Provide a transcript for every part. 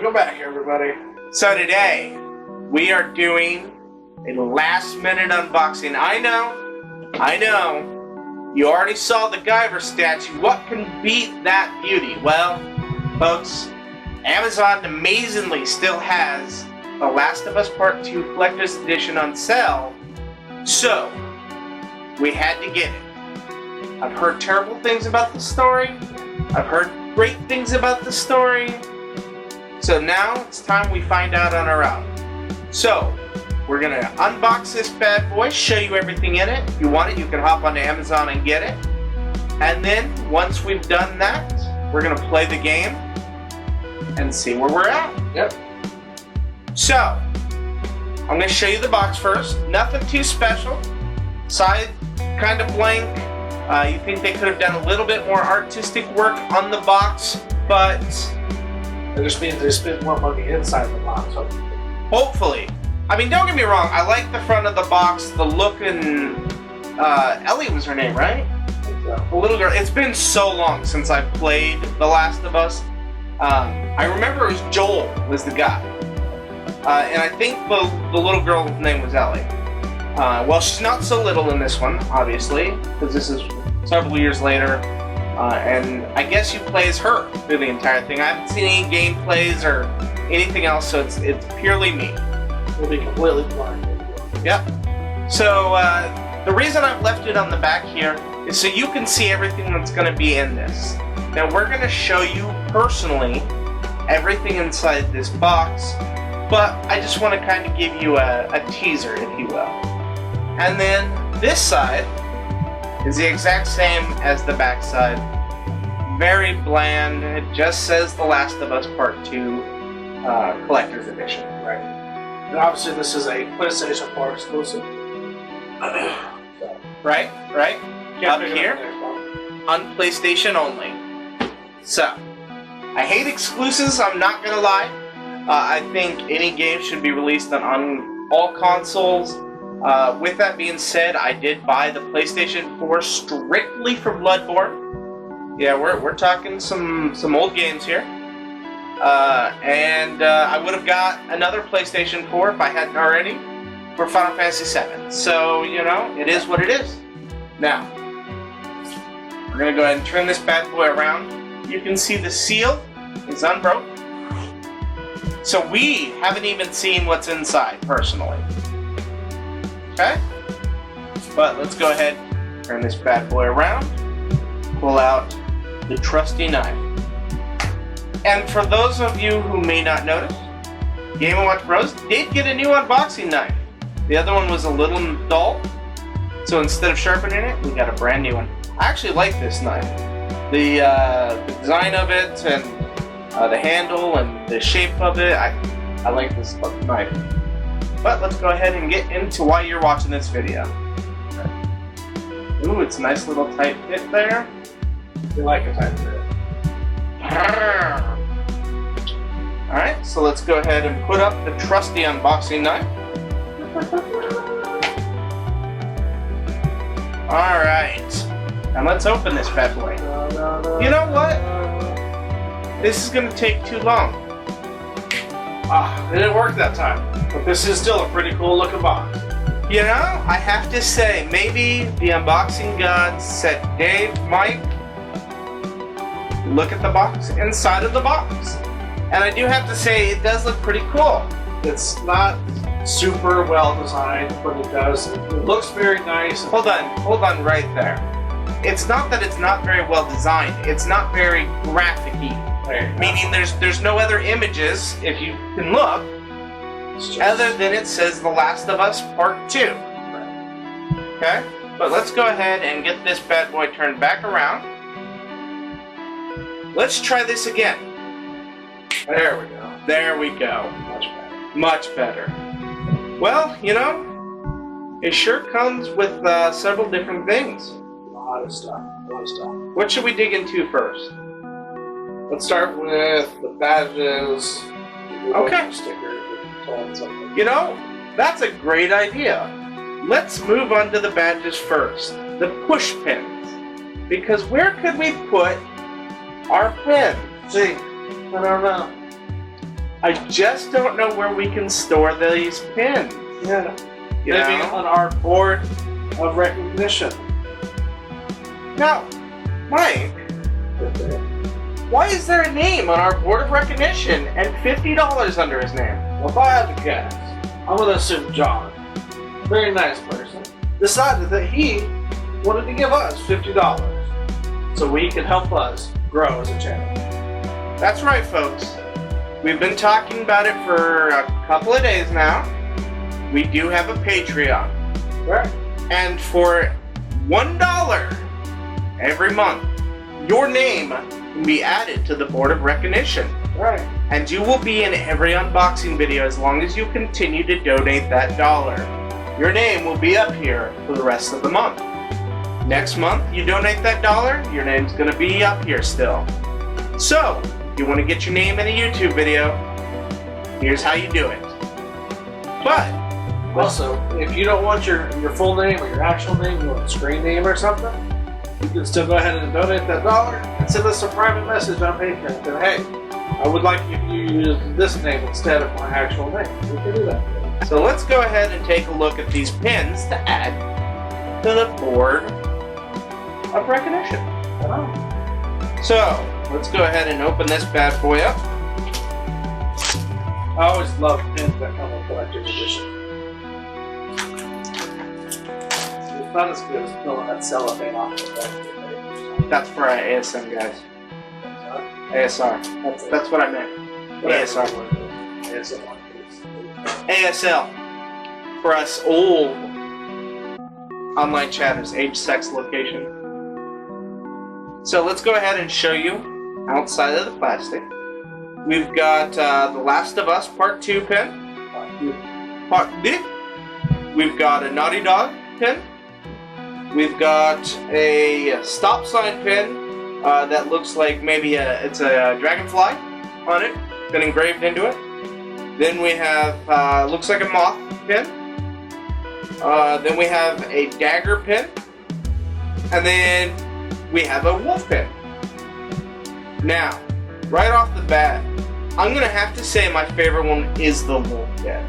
Welcome back, everybody. So today, we are doing a last-minute unboxing. I know, you already saw the Guyver statue. What can beat that beauty? Well, folks, Amazon amazingly still has The Last of Us Part 2 Collector's Edition on sale, so we had to get it. I've heard terrible things about the story. I've heard great things about the story. So now it's time we find out on our own. So, we're gonna unbox this bad boy, show you everything in it. If you want it, you can hop onto Amazon and get it. And then, once we've done that, we're gonna play the game and see where we're at. Yep. So, I'm gonna show you the box first. Nothing too special. Side kind of blank. You think they could have done a little bit more artistic work on the box, but It just means they spend more money inside the box. hopefully. I mean, don't get me wrong, I like the front of the box, the look, and Ellie was her name, right? The little girl. It's been so long since I played The Last of Us. I remember it was Joel was the guy. And I think the little girl's name was Ellie. Well, she's not so little in this one, obviously, because this is several years later. And I guess you play as her through the entire thing. I haven't seen any gameplays or anything else, so it's purely me. We'll be completely blind. Yep. So the reason I've left it on the back here is so you can see everything that's going to be in this. Now we're going to show you personally everything inside this box, but I just want to kind of give you a teaser, if you will. And then this side is the exact same as the back side. Very bland. It just says The Last of Us Part 2 Collector's Edition. Right. And obviously this is a PlayStation 4 exclusive. Right? Can't Up pick it here up next month. on PlayStation only. So, I hate exclusives, I'm not gonna lie. I think any game should be released on all consoles. With that being said, I did buy the PlayStation 4 strictly for Bloodborne. Yeah, we're talking some old games here. And I would have got another PlayStation 4 if I hadn't already for Final Fantasy VII. So, you know, it is what it is. Now, we're going to go ahead and turn this bad boy around. You can see the seal is unbroken. So we haven't even seen what's inside, personally. Okay? But let's go ahead, turn this bad boy around, pull out the trusty knife. And for those of you who may not notice, Game & Watch Bros did get a new unboxing knife. The other one was a little dull, so instead of sharpening it, we got a brand new one. I actually like this knife. The design of it, and the handle, and the shape of it, I like this knife. But let's go ahead and get into why you're watching this video. Ooh, it's a nice little tight fit there. You like a tight fit. Alright, so let's go ahead and put up the trusty unboxing knife. Alright, and let's open this bad boy. You know what? This is going to take too long. It didn't work that time. But this is still a pretty cool looking box. You know, I have to say, maybe the unboxing gods said, Dave, Mike, look at the box inside of the box. And I do have to say, it does look pretty cool. It's not super well designed, but it does. It looks very nice. Hold on right there. It's not that it's not very well designed. It's not very graphic-y. Meaning there's no other images, if you can look, other than it says The Last of Us Part 2. Okay? But let's go ahead and get this bad boy turned back around. Let's try this again. There we go. There we go. Much better. Much better. Well, you know, it sure comes with several different things. A lot of stuff. What should we dig into first? Let's start with the badges. Okay. Stickers. You know, that's a great idea. Let's move on to the badges first. The push pins. Because where could we put our pins? See, I don't know. I just don't know where we can store these pins. Yeah. You Maybe know? on our board of recognition. Now, Mike, why is there a name on our board of recognition and $50 under his name? Well, if I had to guess, I'm going to assume John, very nice person, decided that he wanted to give us $50 so we could help us grow as a channel. That's right, folks. We've been talking about it for a couple of days now. We do have a Patreon. Right. And for $1 every month, your name can be added to the board of recognition. Right. And you will be in every unboxing video as long as you continue to donate that dollar. Your name will be up here for the rest of the month. Next month, you donate that dollar, your name's going to be up here still. So, if you want to get your name in a YouTube video, here's how you do it. But, also, if you don't want your full name or your actual name, you want a screen name or something, you can still go ahead and donate that dollar and send us a private message on Patreon saying, hey, I would like if you use this name instead of my actual name. We can do that. So let's go ahead and take a look at these pins to add to the board of recognition. So, let's go ahead and open this bad boy up. I always love pins that come with collector's edition. It's not as good as pulling that cellophane off the back. That's for our ASM guys. ASR. That's what I meant. ASR. ASL. For us old online chatters, age, sex, location. So let's go ahead and show you outside of the plastic. We've got The Last of Us Part 2 pin. Part 2. We've got a Naughty Dog pin. We've got a stop sign pin that looks like maybe it's a dragonfly on it, been engraved into it. Then we have, looks like a moth pin. Then we have a dagger pin. And then we have a wolf pin. Now, right off the bat, I'm going to have to say my favorite one is the wolf pin.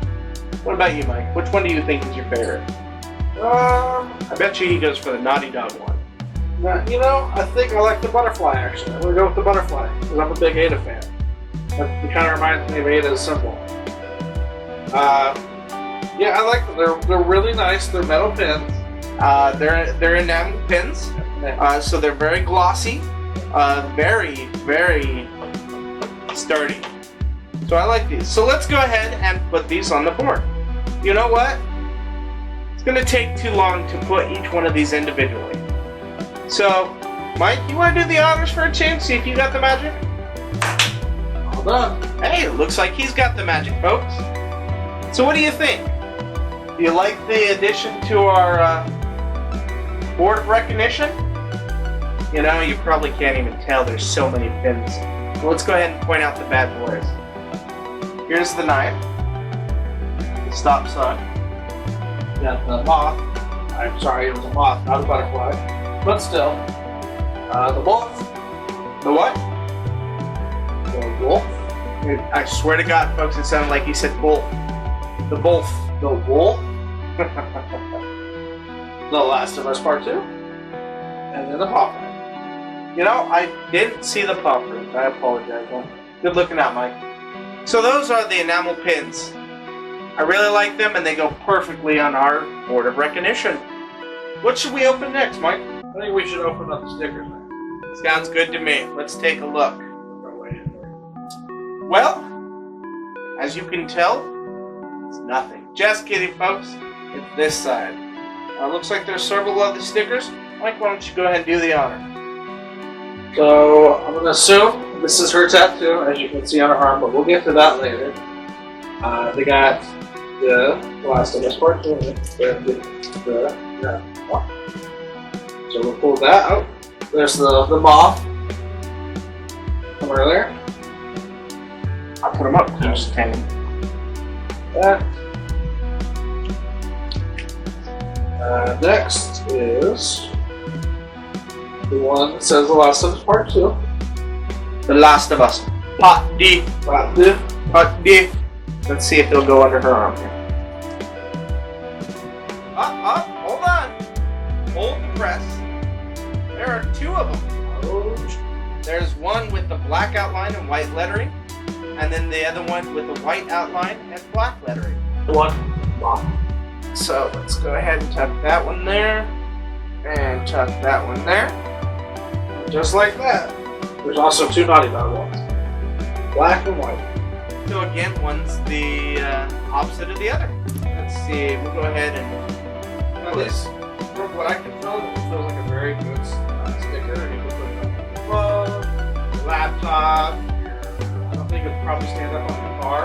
What about you, Mike? Which one do you think is your favorite? I bet you he goes for the Naughty Dog one. You know, I think I like the butterfly actually. I'm going to go with the butterfly because I'm a big Ada fan. It kind of reminds me of Ada's symbol. Yeah, I like them. They're really nice. They're metal pins. They're enamel pins, so they're very glossy, very, very sturdy. So I like these. So let's go ahead and put these on the board. You know what? It's going to take too long to put each one of these individually. So, Mike, you want to do the honors for a change? See if you got the magic? All done. Hey, it looks like he's got the magic, folks. So what do you think? Do you like the addition to our board of recognition? You know, you probably can't even tell. There's so many pins. So let's go ahead and point out the bad boys. Here's the knife. The stop sign. Yeah, the moth. I'm sorry, it was a moth, not a butterfly. But still. The wolf. The what? The wolf. I swear to God, folks, it sounded like he said wolf. The wolf. The wolf. The Last of Us Part 2. And then the paw print. You know, I didn't see the paw print. I apologize. Good looking out, Mike. So those are the enamel pins. I really like them, and they go perfectly on our board of recognition. What should we open next, Mike? I think we should open up the stickers now. Sounds good to me. Let's take a look. Well, as you can tell, it's nothing. Just kidding, folks. It's this side. Looks like there's several other stickers. Mike, why don't you go ahead and do the honor? So, I'm going to assume this is her tattoo, as you can see on her arm, but we'll get to that later. They got the Last of Us Part 2. So we'll pull that out. There's the moth from earlier. I'll put them up. Just hanging. That. Next is the one that says The Last of Us Part 2. The Last of Us Part D. Part 2. But yeah, let's see if it'll go under her arm here. Hold on. Hold the press. There are two of them. There's one with the black outline and white lettering, and then the other one with the white outline and black lettering. So let's go ahead and tuck that one there, and tuck that one there. Just like that. There's also two Naughty Dog ones. Black and white. So again, one's the opposite of the other. Let's see, we'll go ahead and... Now this, from what I can tell, it feels like a very good sticker. And you can put it on your phone, your laptop, I don't think it'd probably stand up on your car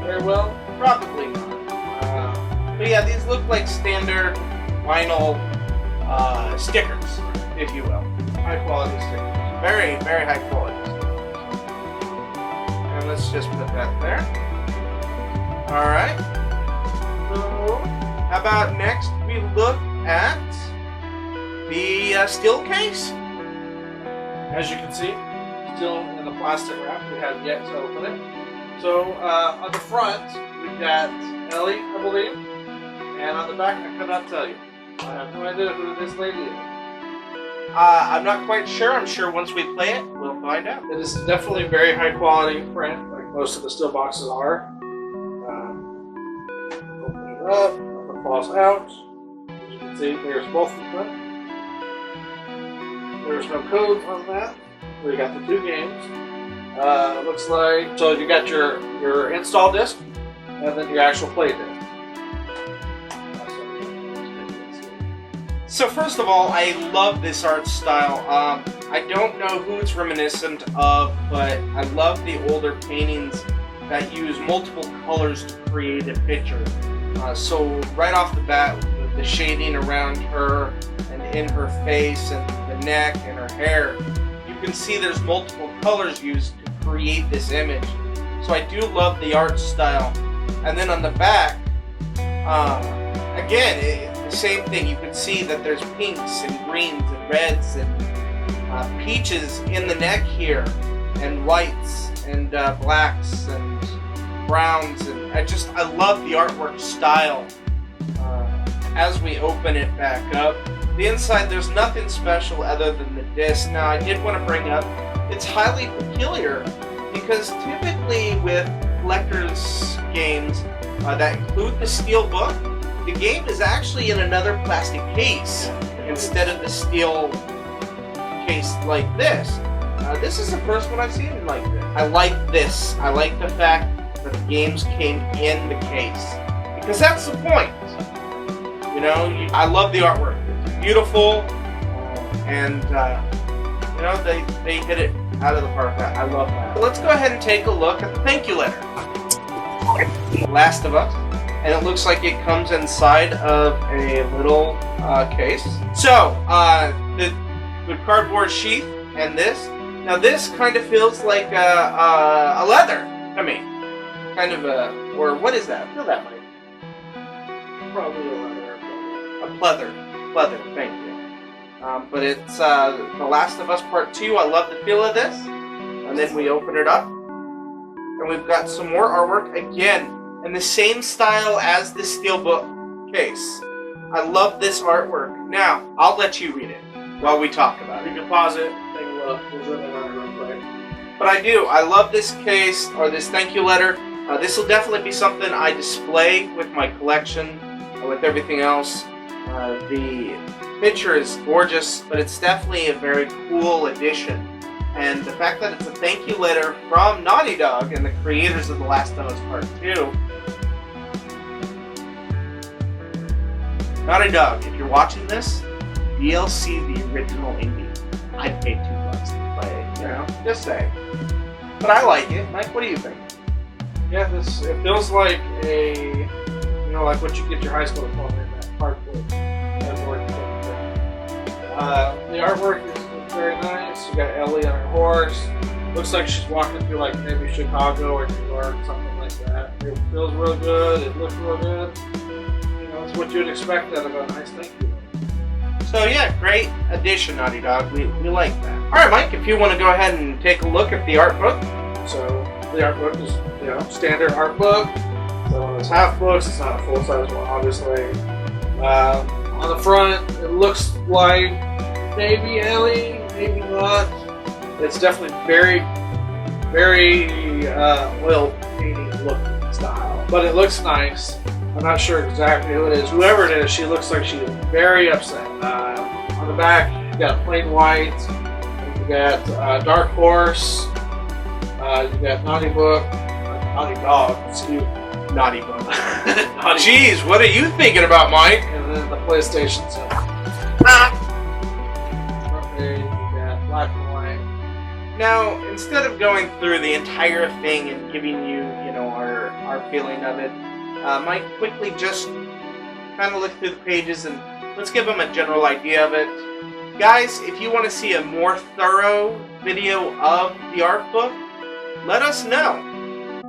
very well. Probably not. But yeah, these look like standard vinyl stickers, if you will. High quality stickers. Very, very high quality stickers. And let's just put that there. Alright. So, how about next we look at the steel case? As you can see, still in the plastic wrap. We have yet to open it. So on the front, we've got Ellie, I believe. And on the back, I cannot tell you. I have no idea who this lady is. I'm not quite sure. I'm sure once we play it, we'll find out. It is definitely very high quality print, like most of the steel boxes are. Open it up, it falls out. As you can see, there's both of them. There's no codes on that. We got the two games. Looks like, so you got your install disc, and then your actual play disc. So first of all, I love this art style. I don't know who it's reminiscent of, but I love the older paintings that use multiple colors to create a picture. So right off the bat, with the shading around her and in her face and the neck and her hair, you can see there's multiple colors used to create this image. So I do love the art style. And then on the back, again, the same thing. You can see that there's pinks and greens and reds and peaches in the neck here, and whites and blacks and browns, and I love the artwork style. As we open it back up, the inside, there's nothing special other than the disc. Now I did want to bring up, it's highly peculiar because typically with collectors games that include the steel book, the game is actually in another plastic case instead of the steel case like this. This is the first one I've seen like this. I like this. I like the fact that the games came in the case, because that's the point. You know, I love the artwork. It's beautiful, and you know, they hit it out of the park. I love that. But let's go ahead and take a look at the thank you letter. Last of Us. And it looks like it comes inside of a little case. So, the cardboard sheath and this. Now this kind of feels like a leather to me. Kind of or what is that? Feel that way. Probably a leather. A pleather, thank you. But it's The Last of Us Part 2. I love the feel of this. And then we open it up. And we've got some more artwork again. In the same style as the steelbook case. I love this artwork. Now, I'll let you read it while we talk about it. You can pause it, take a look, we'll zoom in on it real quick. But I do. I love this case, or this thank you letter. This will definitely be something I display with my collection, with everything else. The picture is gorgeous, but it's definitely a very cool addition. And the fact that it's a thank you letter from Naughty Dog and the creators of The Last of Us Part 2. Naughty Dog, if you're watching this, DLC the original indie. I'd pay $2 to play it, you know? Just saying. But I like it. Mike, what do you think? Yeah, it feels like like what you get your high school diploma in, that cardboard. The artwork is very nice. You got Ellie on her horse. Looks like she's walking through like maybe Chicago or New York, something like that. It feels real good. It looks real good. You know, it's what you'd expect out of a nice thank you. So yeah, great addition, Naughty Dog. We like that. All right, Mike, if you want to go ahead and take a look at the art book. So the art book is, you know, standard art book. So one of those half books. It's not a full size one, obviously. On the front, it looks like maybe Ellie, maybe not. It's definitely very, very oil painting look style, but it looks nice. I'm not sure exactly who it is. Whoever it is, she looks like she's very upset. On the back, you got plain white. You got Dark Horse. You got Naughty Book, Naughty Dog. Excuse me. Naughty Book. Jeez, what are you thinking about, Mike? And then the PlayStation 7. Okay, you got black and white. Now, instead of going through the entire thing and giving you, you know, our feeling of it, Mike, quickly just kind of look through the pages and let's give them a general idea of it. Guys, if you want to see a more thorough video of the art book, let us know.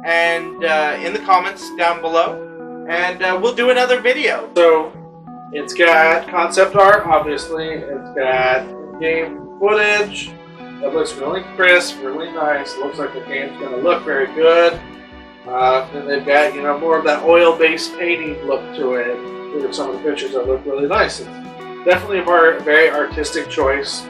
And in the comments down below, and we'll do another video. So it's got concept art, obviously. It's got in-game footage. It looks really crisp, really nice. It looks like the game's going to look very good. And they've got, you know, more of that oil-based painting look to it. Look at some of the pictures that look really nice. It's definitely a very artistic choice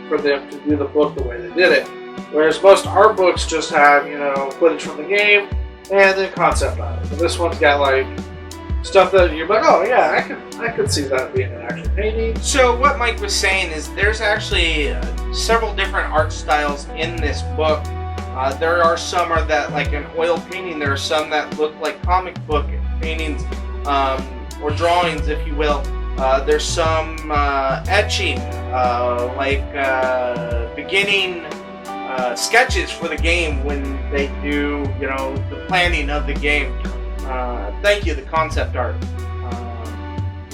for them to do the book the way they did it. Whereas most art books just have, you know, footage from the game and then concept art. But this one's got like stuff that you're like, oh yeah, I could see that being an actual painting. So what Mike was saying is there's actually several different art styles in this book. There are some that like an oil painting. There are some that look like comic book paintings or drawings, if you will. There's some etching, like beginning sketches for the game when they do, you know, the planning of the game. Thank you, the concept art.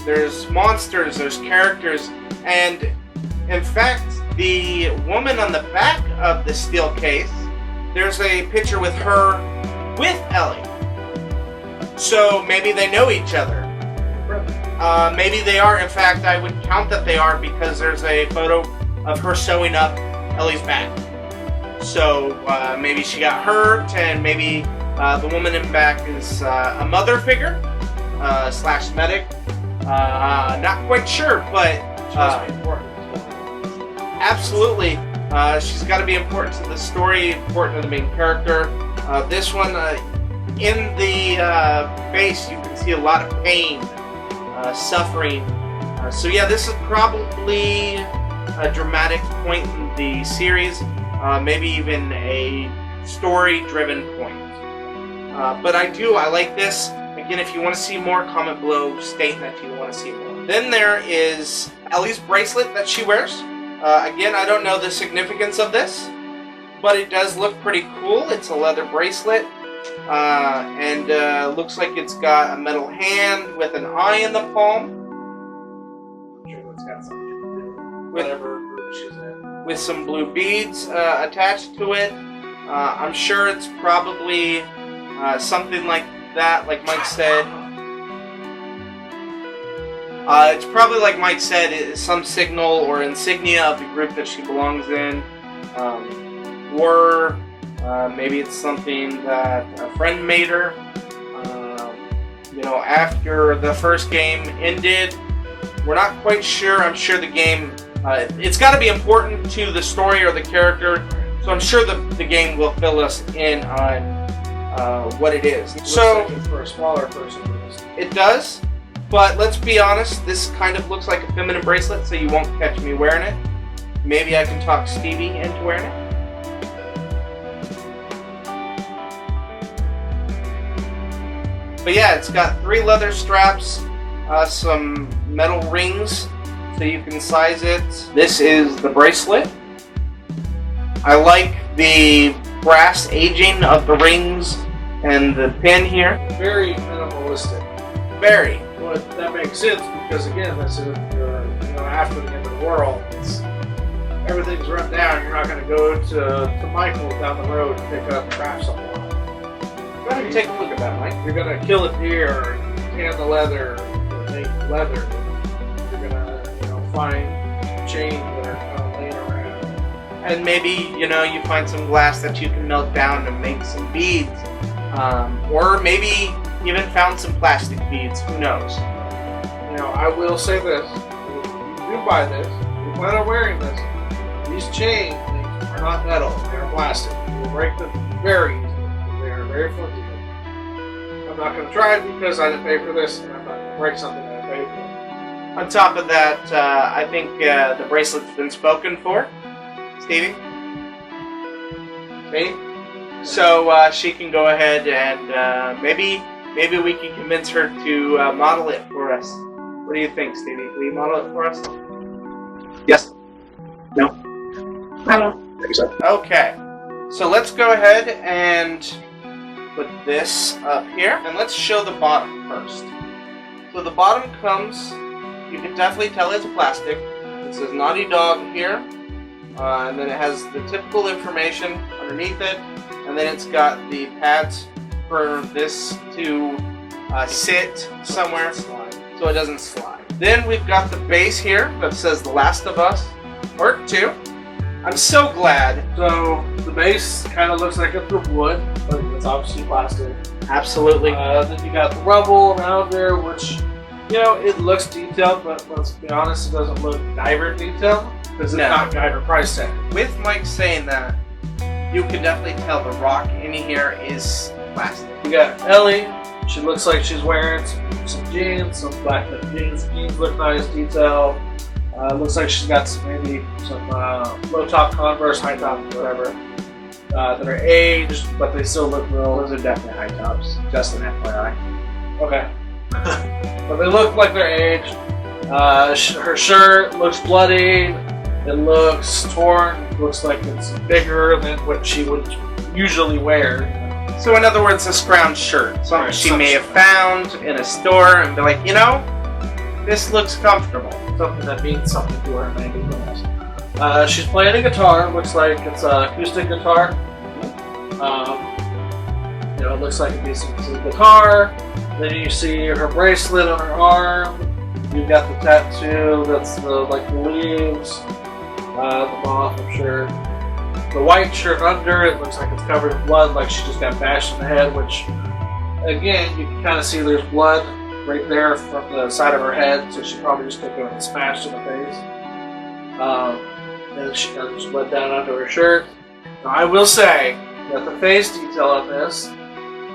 There's monsters, there's characters, and in fact, the woman on the back of the steel case, there's a picture with her with Ellie. So maybe they know each other. Maybe they are. In fact, I would count that they are because there's a photo of her sewing up Ellie's back. So maybe she got hurt, and maybe the woman in back is a mother figure slash medic. Not quite sure, but absolutely, she's got to be important to the story, important to the main character. This one, in the face, you can see a lot of pain, suffering. So yeah, this is probably a dramatic point in the series. Maybe even a story-driven point. But I like this. Again, if you want to see more, comment below stating that you want to see more. Then there is Ellie's bracelet that she wears. Again, I don't know the significance of this, but it does look pretty cool. It's a leather bracelet, and looks like it's got a metal hand with an eye in the palm. I'm sure it's got something to do with whatever group she's in. With some blue beads attached to it. I'm sure it's probably something like that, like Mike said. It's probably, like Mike said, some signal or insignia of the group that she belongs in. Or maybe it's something that a friend made her. You know, after the first game ended. We're not quite sure. I'm sure the game... it's got to be important to the story or the character, so I'm sure the game will fill us in on what it is. So like it's for a smaller person. it does, but let's be honest, this kind of looks like a feminine bracelet, so you won't catch me wearing it. Maybe I can talk Stevie into wearing it. But yeah, it's got 3 leather straps, some metal rings, so you can size it. This is the bracelet. I like the brass aging of the rings and the pin here. Very minimalistic. Very. Well, that makes sense because again, this is you know, after the end of the world. Everything's run down. You're not going to go to Michael down the road and pick up crap somewhere. Go ahead and take a look at that, Mike. You're going to kill a deer, tan the leather, make leather. You're going to, you know, find chains that are kind of laying around. and maybe, you know, you find some glass that you can melt down and make some beads. Or maybe even found some plastic beads, who knows? You know, I will say this, if you do buy this, you plan on wearing this, these chain things are not metal, they are plastic. You will break them very easily. They are very flimsy. I'm not going to try it because I didn't pay for this, and I'm not going to break something that I paid for. On top of that, I think the bracelet's been spoken for. Stevie? Me? So she can go ahead and maybe we can convince her to model it for us. What do you think, Stevie? Will you model it for us? Yes. No. I don't think so. Okay. So let's go ahead and put this up here, and let's show the bottom first. So the bottom comes, you can definitely tell it's plastic. It says Naughty Dog here, and then it has the typical information underneath it, and then it's got the pads for this to sit somewhere so it doesn't slide. Then we've got the base here that says The Last of Us Part 2. I'm so glad. So the base kind of looks like it's of wood, but it's obviously plastic. Absolutely. Then you got the rubble around there, which, you know, it looks detailed, but let's be honest, it doesn't look Guyver detailed because it's not Guyver price tag. With Mike saying that, you can definitely tell the rock in here is plastic. You got Ellie. She looks like she's wearing some jeans, some black jeans. Jeans look nice, detailed. Looks like she's got maybe some low top Converse, high top, whatever, that are aged, but they still look real. Those are definitely high tops, just an FYI. Okay. But they look like they're aged. Her shirt looks bloody. It looks torn. It looks like it's bigger than what she would usually wear. So in other words, a scrounged shirt. Something she may have found in a store and be like, you know, this looks comfortable. Something that means something to her, maybe. She's playing a guitar. Looks like it's an acoustic guitar. You know, it looks like a decent guitar. Then you see her bracelet on her arm. You've got the tattoo. That's the leaves. The moth, I'm sure. The white shirt under it looks like it's covered in blood, like she just got bashed in the head. Which, again, you can kind of see there's blood right there from the side of her head, so she probably just took it and smashed in the face. And she kind of just bled down onto her shirt. Now, I will say that the face detail on this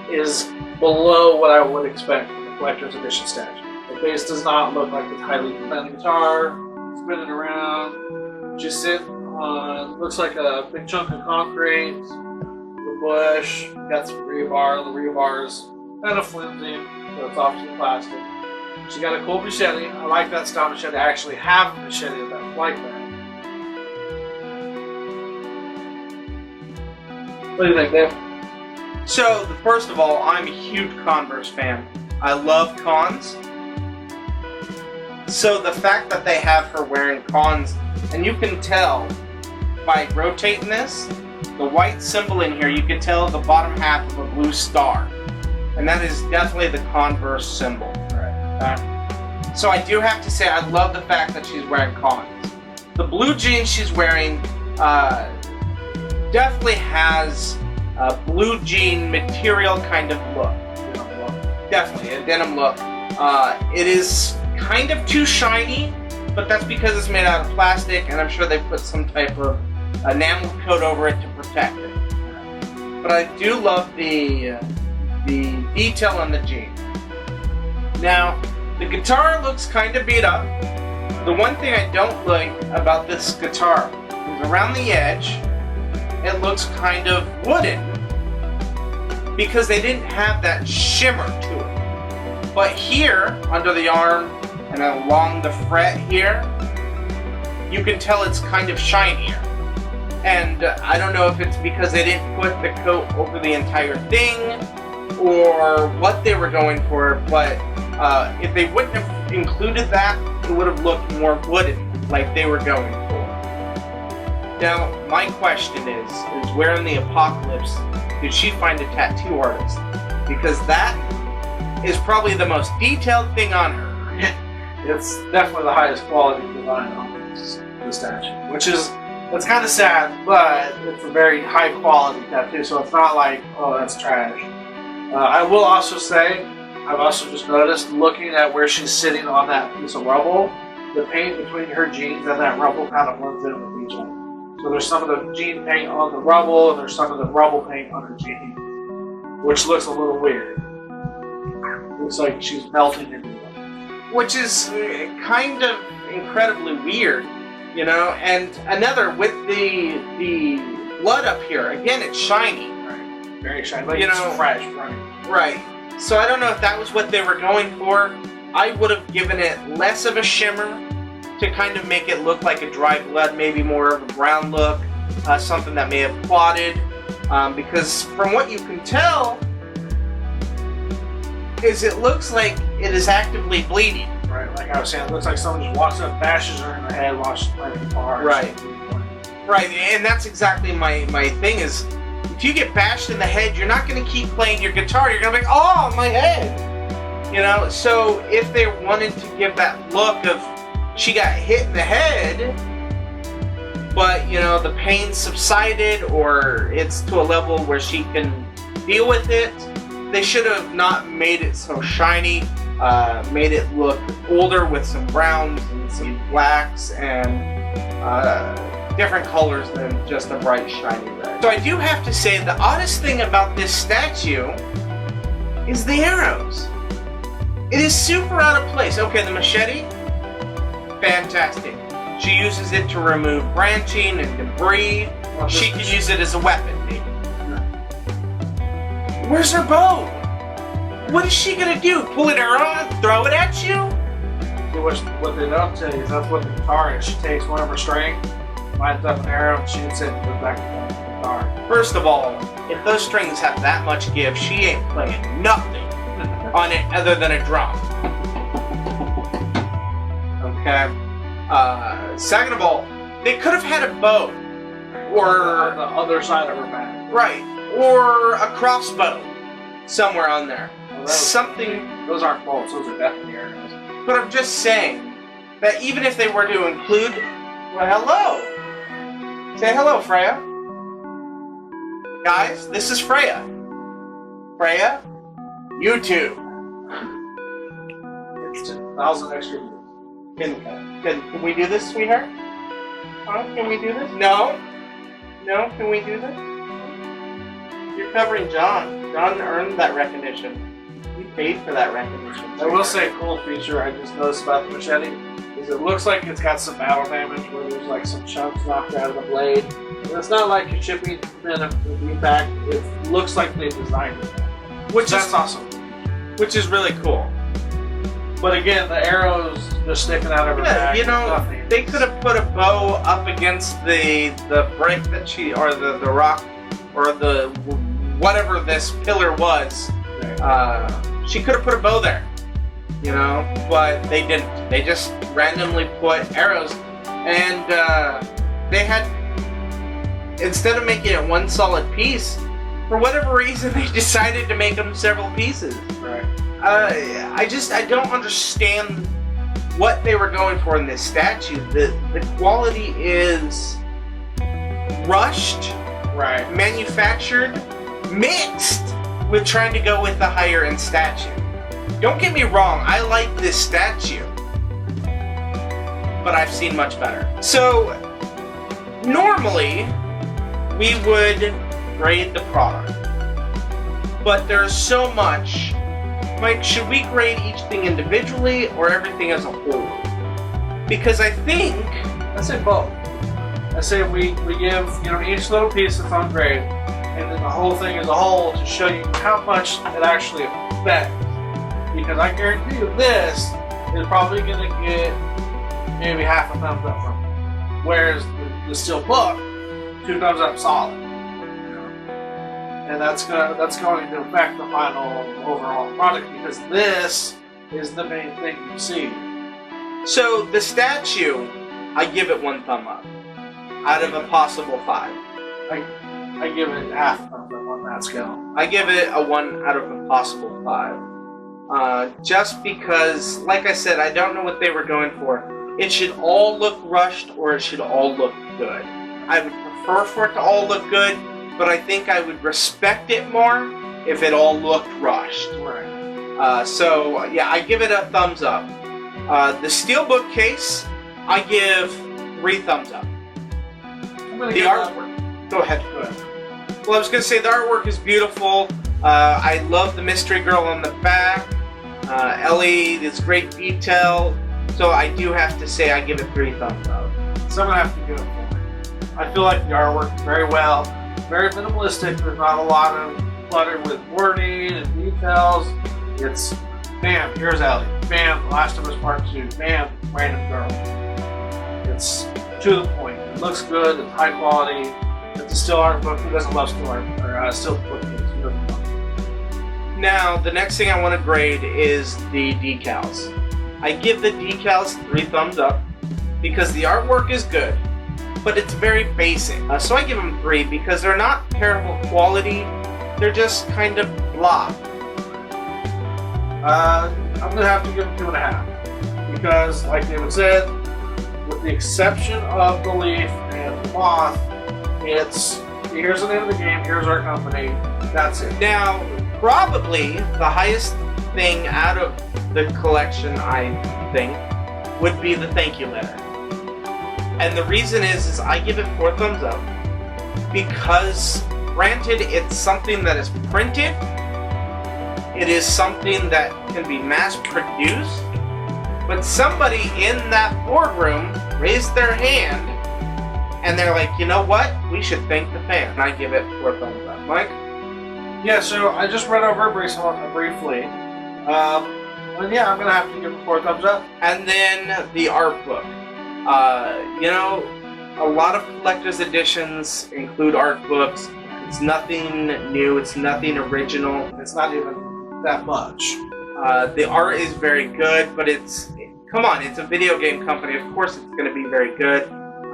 is below what I would expect from the collector's edition statue. The face does not look like it's highly dependent guitar, spinning around. She's sitting on, looks like a big chunk of concrete, the bush, got some rebar. The rebar's kind of flimsy, so it's obviously plastic. She got a cool machete. I like that style machete. I actually have a machete that's like that. What do you think, Dave? So, first of all, I'm a huge Converse fan. I love Cons. So the fact that they have her wearing Cons, and you can tell by rotating this, the white symbol in here, you can tell the bottom half of a blue star. And that is definitely the Converse symbol. Right. So I do have to say, I love the fact that she's wearing Cons. The blue jeans she's wearing definitely has a blue jean material kind of look. Definitely, a denim look. It is kind of too shiny, but that's because it's made out of plastic, and I'm sure they put some type of enamel coat over it to protect it. But I do love the detail on the jean. Now, the guitar looks kind of beat up. The one thing I don't like about this guitar is around the edge, it looks kind of wooden because they didn't have that shimmer to it. But here, under the arm and along the fret here, you can tell it's kind of shinier. And I don't know if it's because they didn't put the coat over the entire thing or what they were going for, but if they wouldn't have included that, it would have looked more wooden, like they were going for. Now, my question is where in the apocalypse did she find a tattoo artist? Because that is probably the most detailed thing on her. It's definitely the highest quality design on the statue, which is It's kind of sad, but it's a very high quality tattoo, so it's not like, oh, that's trash. I will also say, I've also just noticed, looking at where she's sitting on that piece of rubble, the paint between her jeans and that rubble kind of blends in with each other. So there's some of the jean paint on the rubble, and there's some of the rubble paint on her jeans, which looks a little weird. Looks like she's melting into them. Which is kind of incredibly weird, you know. And another with the blood up here. Again, it's shiny. Right. Very shiny. Like You it's know- fresh, right? Right. So I don't know if that was what they were going for. I would have given it less of a shimmer to kind of make it look like a dry blood, maybe more of a brown look, something that may have clotted. Because from what you can tell, is it looks like it is actively bleeding. Right. Like I was saying, it looks like someone just walks up, bashes her in the head while she's playing guitar. Right. Right, and that's exactly my thing is, if you get bashed in the head, you're not going to keep playing your guitar. You're going to be like, oh, my head. You know, so if they wanted to give that look of she got hit in the head, but, you know, the pain subsided or it's to a level where she can deal with it, they should have not made it so shiny, made it look older with some browns and some blacks and different colors than just a bright shiny red. So I do have to say the oddest thing about this statue is the arrows. It is super out of place. Okay, the machete, fantastic. She uses it to remove branching and debris. She can use it as a weapon, maybe. Where's her bow? What is she gonna do? Pull it around, throw it at you? What they don't tell you is that's what the guitar is. She takes one of her strings, lines up an arrow, shoots it, and goes back to the guitar. First of all, if those strings have that much give, she ain't playing nothing on it other than a drum. Okay. Second of all, they could have had a bow, On or the other side of her back. right, or a crossbow somewhere on there. Well, Something. those aren't bolts, those are definitely arrows. But I'm just saying that even if they were to include, well, hello. Say hello, Freya. Guys, this is Freya. Freya, you too. It's 10,000 extra views. Can we do this, sweetheart? Huh? Can we do this? No? No? Can we do this? You're covering John. John earned that recognition. He paid for that recognition. I will say a cool feature I just noticed about the machete is it looks like it's got some battle damage where there's like some chunks knocked out of the blade. And it's not like you're chipping in a back. It looks like they designed it. That's awesome. Which is really cool. But again, the arrows just sticking out of her Yeah, back. you know, nothing. they could have put a bow up against the brick that she, or the rock, or the whatever this pillar was. She could have put a bow there, you know, but they didn't. They just randomly put arrows, and they had, instead of making it one solid piece, for whatever reason, they decided to make them several pieces. Right. I don't understand what they were going for in this statue. The quality is rushed, Right. manufactured, mixed with trying to go with the higher end statue. Don't get me wrong, I like this statue, but I've seen much better. So normally we would grade the product, but there's so much. Like, should we grade each thing individually or everything as a whole? Because I think I say both. I say we give, you know, each little piece that's on grade, and then the whole thing as a whole to show you how much it actually affects. Because I guarantee you this is probably going to get maybe half a thumbs up from it. Whereas the steel book, 2 thumbs up solid. And that's going to affect the final overall product because this is the main thing you see. so. The statue, I give it 1 thumb up out of a possible 5. I give it half a thumbs up on that scale. I give it a 1 out of a possible 5. Just because, like I said, I don't know what they were going for. It should all look rushed or it should all look good. I would prefer for it to all look good, but I think I would respect it more if it all looked rushed. Right. So yeah, I give it a thumbs up. The steelbook case, I give 3 thumbs up. The artwork. Go ahead. Go ahead. Well, I was going to say the artwork is beautiful. I love the mystery girl on the back. Ellie, this great detail. So I do have to say I give it 3 thumbs up. So I'm gonna have to give it 4. I feel like the artwork is very well, very minimalistic. There's not a lot of clutter with wording and details. It's bam, here's Ellie. Bam, Last of Us Part 2. Bam, random girl. It's to the point. It looks good. It's high quality. It's a still art book. Who doesn't love still art or still book games? Who doesn't love them? Now, the next thing I want to grade is the decals. I give the decals 3 thumbs up because the artwork is good, but it's very basic. So I give them 3 because they're not terrible quality. They're just kind of blah. I'm gonna have to give them 2.5 because, like David said, with the exception of the leaf and the moth, it's here's the name of the game, here's our company, that's it. Now, probably the highest thing out of the collection, I think, would be the thank you letter. And the reason is I give it 4 thumbs up because, granted, it's something that is printed. It is something that can be mass-produced, but somebody in that boardroom raised their hand and they're like, you know what? We should thank the fan. And I give it 4 thumbs up. Mike? Yeah, so I just read over briefly. And yeah, I'm gonna have to give it 4 thumbs up. And then the art book. You know, a lot of collector's editions include art books. It's nothing new. It's nothing original. It's not even that much. The art is very good, but come on, it's a video game company. Of course it's going to be very good.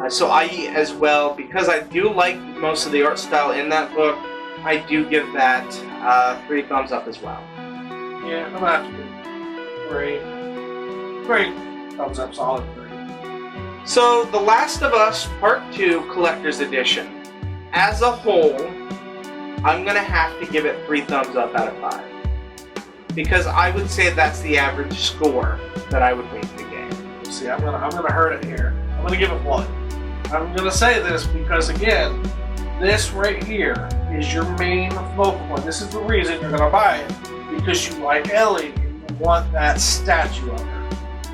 So I, as well, because I do like most of the art style in that book, I do give that 3 thumbs up as well. Yeah, I'm gonna have to give 3 thumbs up, solid 3. So The Last of Us Part 2 Collector's Edition, as a whole, I'm going to have to give it 3 thumbs up out of 5. Because I would say that's the average score that I would rate the game. See, I'm gonna hurt it here. I'm gonna give it 1. I'm gonna say this because, again, this right here is your main focal point. This is the reason you're gonna buy it, because you like Ellie and you want that statue of her.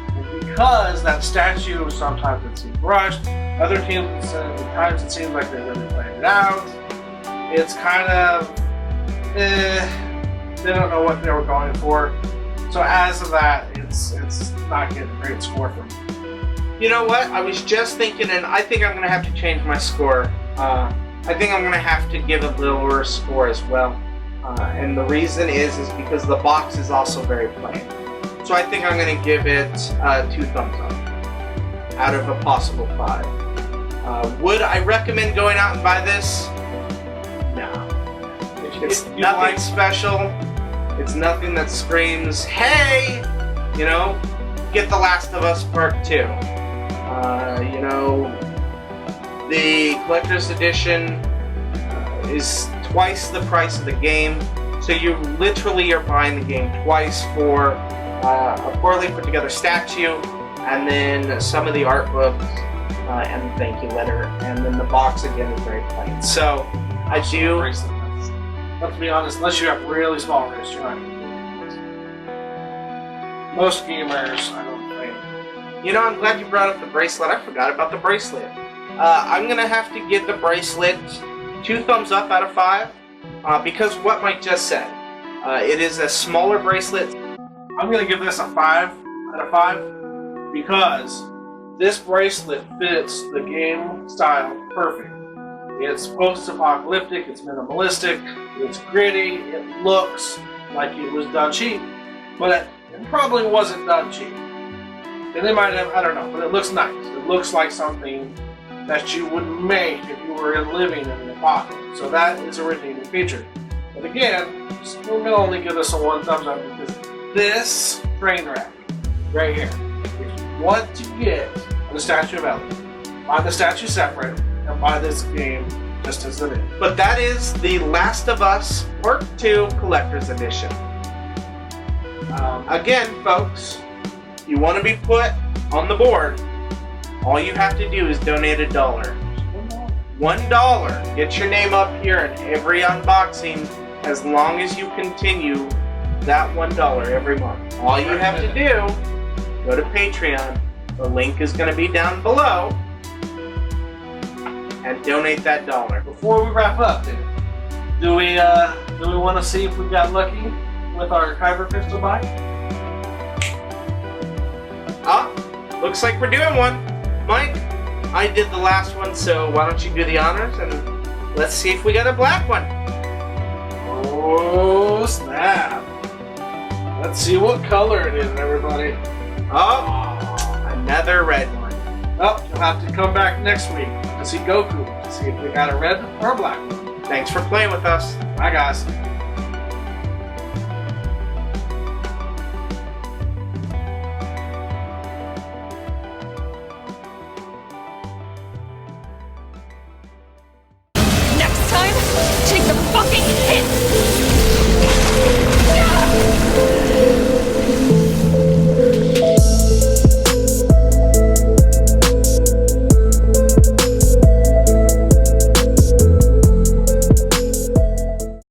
And because that statue, sometimes it seems rushed, other times it seems like they really planned it out. It's kind of, they don't know what they were going for. So as of that, it's not getting a great score from me. You know what? I was just thinking, and I think I'm going to have to change my score. I think I'm going to have to give a lower score as well. And the reason is because the box is also very plain. So I think I'm going to give it 2 thumbs up out of a possible 5. Would I recommend going out and buy this? No. It's nothing special. It's nothing that screams, hey, you know, get The Last of Us Part 2. You know, the collector's edition is twice the price of the game, so you literally are buying the game twice for a poorly put together statue, and then some of the art books, and the thank you letter, and then the box again is very plain. So I do. Let's be honest, unless you have really small wrists, you're not going to do it. Most gamers, I don't think. You know, I'm glad you brought up the bracelet. I forgot about the bracelet. I'm going to have to give the bracelet 2 thumbs up out of 5 because what Mike just said. It is a smaller bracelet. I'm going to give this a 5 out of 5 because this bracelet fits the game style perfect. It's post-apocalyptic, it's minimalistic, it's gritty, it looks like it was done cheap, but it probably wasn't done cheap. And they might have, I don't know, but it looks nice. It looks like something that you would make if you were living in the apocalypse. So that is a redeeming feature. But again, we're going to only give this a 1 thumbs up because this train wreck right here, if you want to get the statue of Ellie, buy the statue separate, and buy this game just as it is. But that is The Last of Us Part 2 Collector's Edition. Again, folks, you want to be put on the board, all you have to do is donate $1. $1 gets your name up here in every unboxing as long as you continue that $1 every month. All you have to do, go to Patreon. The link is going to be down below, and donate that $1. Before we wrap up, do we want to see if we got lucky with our Kyber crystal buy? Looks like we're doing one. Mike, I did the last one, so why don't you do the honors and let's see if we got a black one. Oh, snap. Let's see what color it is, everybody. Oh, another red one. Oh, you'll have to come back next week to see Goku to see if we got a red or a black one. Thanks for playing with us. Bye, guys.